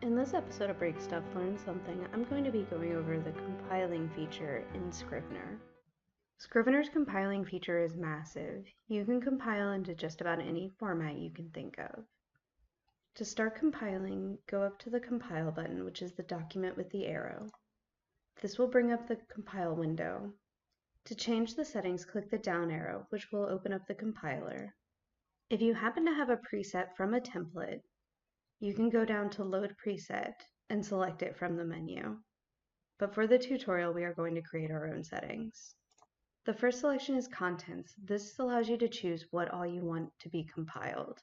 In this episode of Break Stuff, Learn Something, I'm going to be going over the compiling feature in Scrivener. Scrivener's compiling feature is massive. You can compile into just about any format you can think of. To start compiling, go up to the Compile button, which is the document with the arrow. This will bring up the compile window. To change the settings, click the down arrow, which will open up the compiler. If you happen to have a preset from a template, you can go down to Load Preset and select it from the menu. But for the tutorial, we are going to create our own settings. The first selection is Contents. This allows you to choose what all you want to be compiled.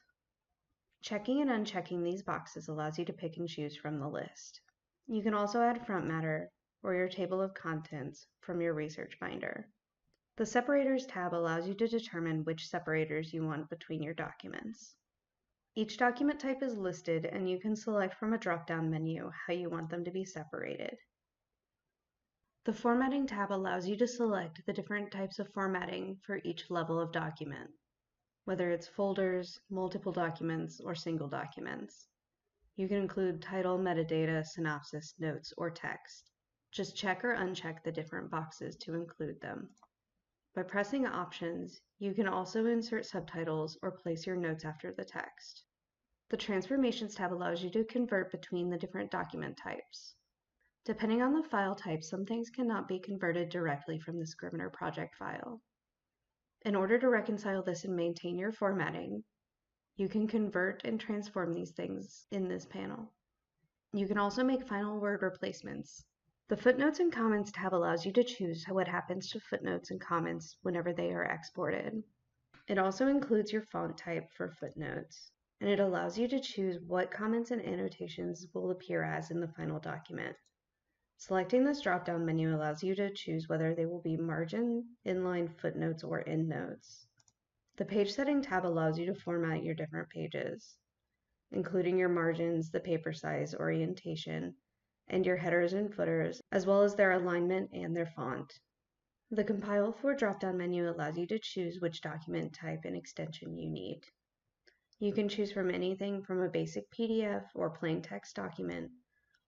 Checking and unchecking these boxes allows you to pick and choose from the list. You can also add front matter or your table of contents from your research binder. The Separators tab allows you to determine which separators you want between your documents. Each document type is listed, and you can select from a drop-down menu how you want them to be separated. The Formatting tab allows you to select the different types of formatting for each level of document, whether it's folders, multiple documents, or single documents. You can include title, metadata, synopsis, notes, or text. Just check or uncheck the different boxes to include them. By pressing Options, you can also insert subtitles or place your notes after the text. The Transformations tab allows you to convert between the different document types. Depending on the file type, some things cannot be converted directly from the Scrivener project file. In order to reconcile this and maintain your formatting, you can convert and transform these things in this panel. You can also make final word replacements. The Footnotes and Comments tab allows you to choose what happens to footnotes and comments whenever they are exported. It also includes your font type for footnotes, and it allows you to choose what comments and annotations will appear as in the final document. Selecting this drop-down menu allows you to choose whether they will be margin, inline footnotes, or endnotes. The Page Setting tab allows you to format your different pages, including your margins, the paper size, orientation, and your headers and footers, as well as their alignment and their font. The Compile For drop-down menu allows you to choose which document type and extension you need. You can choose from anything from a basic PDF or plain text document,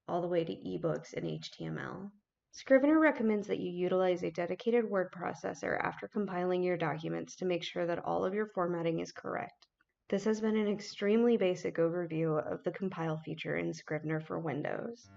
all the way to ebooks and HTML. Scrivener recommends that you utilize a dedicated word processor after compiling your documents to make sure that all of your formatting is correct. This has been an extremely basic overview of the compile feature in Scrivener for Windows.